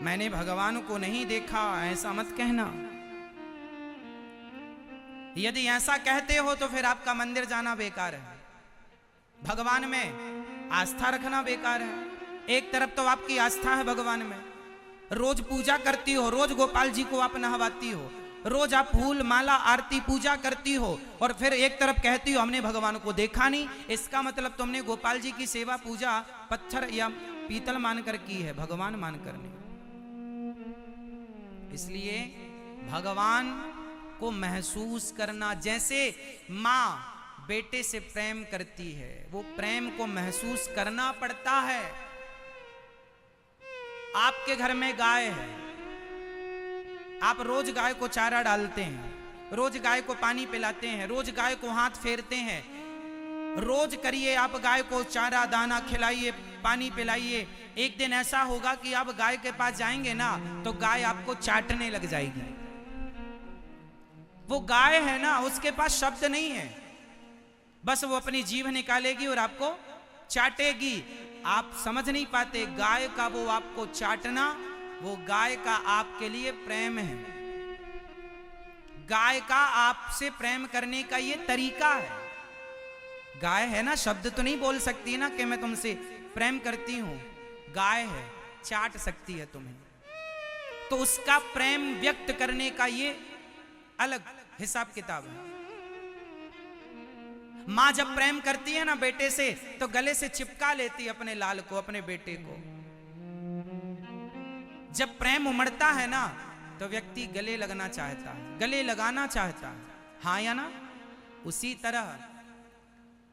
मैंने भगवान को नहीं देखा, ऐसा मत कहना। यदि ऐसा कहते हो तो फिर आपका मंदिर जाना बेकार है, भगवान में आस्था रखना बेकार है। एक तरफ तो आपकी आस्था है भगवान में, रोज पूजा करती हो, रोज गोपाल जी को आप नहवाती हो, रोज आप फूल माला आरती पूजा करती हो, और फिर एक तरफ कहती हो हमने भगवान को देखा नहीं। इसका मतलब तुमने गोपाल जी की सेवा पूजा पत्थर या पीतल मानकर की है, भगवान मानकर नहीं। इसलिए भगवान को महसूस करना, जैसे माँ बेटे से प्रेम करती है, वो प्रेम को महसूस करना पड़ता है। आपके घर में गाय है, आप रोज गाय को चारा डालते हैं, रोज गाय को पानी पिलाते हैं, रोज गाय को हाथ फेरते हैं, रोज करिए आप गाय को चारा दाना खिलाइए, पानी पिलाइए। एक दिन ऐसा होगा कि आप गाय के पास जाएंगे ना तो गाय आपको चाटने लग जाएगी। वो गाय है ना, उसके पास शब्द नहीं है, बस वो अपनी जीभ निकालेगी और आपको चाटेगी। आप समझ नहीं पाते, गाय का वो आपको चाटना, वो गाय का आपके लिए प्रेम है। गाय का आपसे प्रेम करने का ये तरीका है। गाय है ना, शब्द तो नहीं बोल सकती ना कि मैं तुमसे प्रेम करती हूं, गाय है, चाट सकती है तुम्हें। तो उसका प्रेम व्यक्त करने का ये अलग हिसाब किताब है। मां जब प्रेम करती है ना बेटे से, तो गले से चिपका लेती है अपने लाल को, अपने बेटे को। जब प्रेम उमड़ता है ना तो व्यक्ति गले लगना चाहता है, गले लगाना चाहता है, हाँ या ना। उसी तरह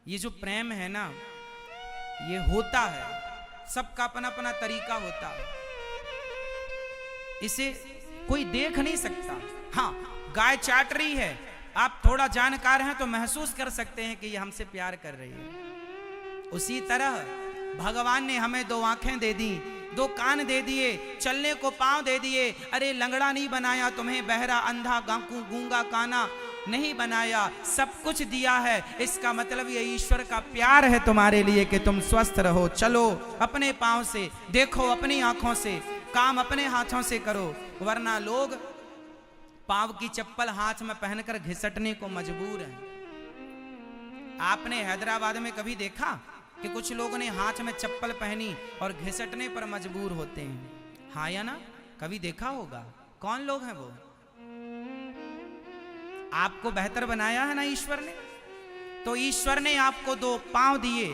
ये जो प्रेम है ना, ये होता है, सबका अपना अपना तरीका होता है, इसे कोई देख नहीं सकता। हाँ, गाय चाट रही है, आप थोड़ा जानकार हैं तो महसूस कर सकते हैं कि ये हमसे प्यार कर रही है। उसी तरह भगवान ने हमें दो आंखें दे दी, दो कान दे दिए, चलने को पांव दे दिए। अरे लंगड़ा नहीं बनाया तुम्हें, बहरा अंधा गूंगा काना नहीं बनाया, सब कुछ दिया है। इसका मतलब ये ईश्वर का प्यार है तुम्हारे लिए कि तुम स्वस्थ रहो, चलो अपने पांव से, देखो अपनी आंखों से, काम अपने हाथों से करो। वरना लोग पांव की चप्पल हाथ में पहनकर घिसटने को मजबूर हैं। आपने हैदराबाद में कभी देखा कि कुछ लोगों ने हाथ में चप्पल पहनी और घिसटने पर मजबूर होते हैं? हाँ या ना? कभी देखा होगा। कौन लोग हैं वो? आपको बेहतर बनाया है ना ईश्वर ने। तो ईश्वर ने आपको दो पांव दिए,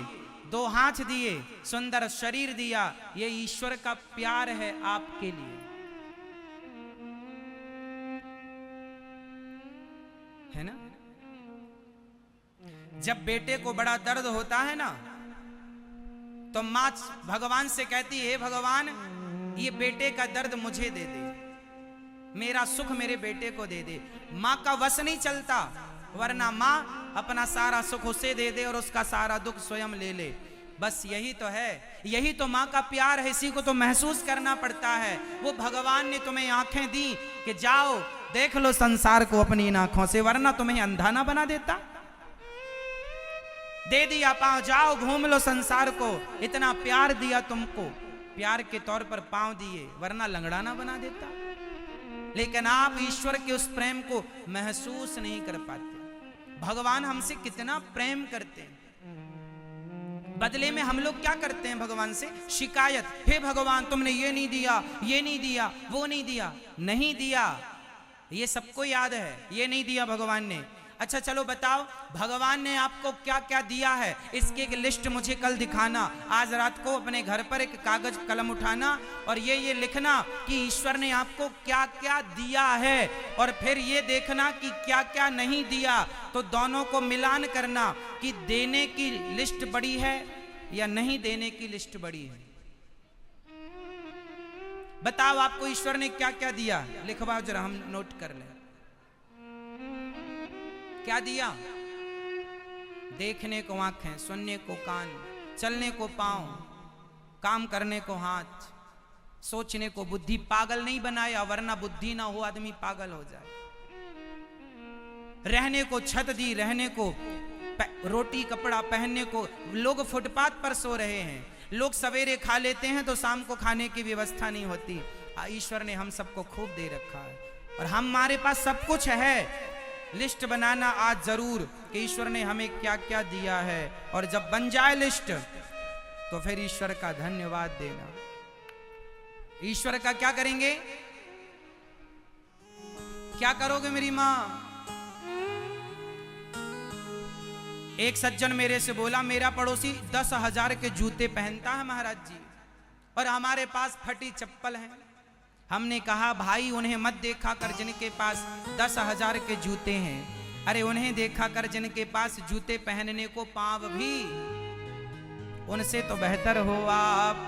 दो हाथ दिए, सुंदर शरीर दिया। ये ईश्वर का प्यार है आपके लिए, है ना। जब बेटे को बड़ा दर्द होता है ना तो मां भगवान से कहती है, हे भगवान ये बेटे का दर्द मुझे दे दे, मेरा सुख मेरे बेटे को दे दे। मां का वश नहीं चलता, वरना मां अपना सारा सुख उसे दे दे और उसका सारा दुख स्वयं ले ले। बस यही तो है, यही तो मां का प्यार है। इसी को तो महसूस करना पड़ता है। वो भगवान ने तुम्हें आंखें दी कि जाओ देख लो संसार को अपनी इन आंखों से, वरना तुम्हें अंधा ना बना देता। दे दिया पांव, जाओ घूम लो संसार को। इतना प्यार दिया तुमको, प्यार के तौर पर पांव दिए, वरना लंगड़ा ना बना देता। लेकिन आप ईश्वर के उस प्रेम को महसूस नहीं कर पाते। भगवान हमसे कितना प्रेम करते हैं, बदले में हम लोग क्या करते हैं भगवान से? शिकायत। हे भगवान तुमने ये नहीं दिया, ये नहीं दिया, वो नहीं दिया। नहीं दिया ये सबको याद है, ये नहीं दिया भगवान ने। अच्छा चलो बताओ भगवान ने आपको क्या क्या दिया है, इसकी एक लिस्ट मुझे कल दिखाना। आज रात को अपने घर पर एक कागज कलम उठाना और ये लिखना कि ईश्वर ने आपको क्या क्या दिया है, और फिर ये देखना कि क्या क्या नहीं दिया। तो दोनों को मिलान करना कि देने की लिस्ट बड़ी है या नहीं देने की लिस्ट बड़ी है। बताओ आपको ईश्वर ने क्या क्या दिया, लिखवाओ जरा, हम नोट कर लें। क्या दिया? देखने को आंखें, सुनने को कान, चलने को पांव, काम करने को हाथ, सोचने को बुद्धि। पागल नहीं बनाया, वरना बुद्धि ना हो आदमी पागल हो जाए। रहने को छत दी, रहने को रोटी कपड़ा, पहनने को। लोग फुटपाथ पर सो रहे हैं, लोग सवेरे खा लेते हैं तो शाम को खाने की व्यवस्था नहीं होती। ईश्वर ने हम सबको खूब दे रखा है और हमारे पास सब कुछ है। लिस्ट बनाना आज जरूर कि ईश्वर ने हमें क्या क्या दिया है, और जब बन जाए लिस्ट तो फिर ईश्वर का धन्यवाद देना। ईश्वर का क्या करेंगे? क्या करोगे मेरी मां? एक सज्जन मेरे से बोला, मेरा पड़ोसी 10,000 के जूते पहनता है महाराज जी, और हमारे पास फटी चप्पल है। हमने कहा भाई उन्हें मत देखा कर जिनके पास 10,000 के जूते हैं, अरे उन्हें देखा कर जिनके पास जूते पहनने को पांव भी। उनसे तो बेहतर हो आप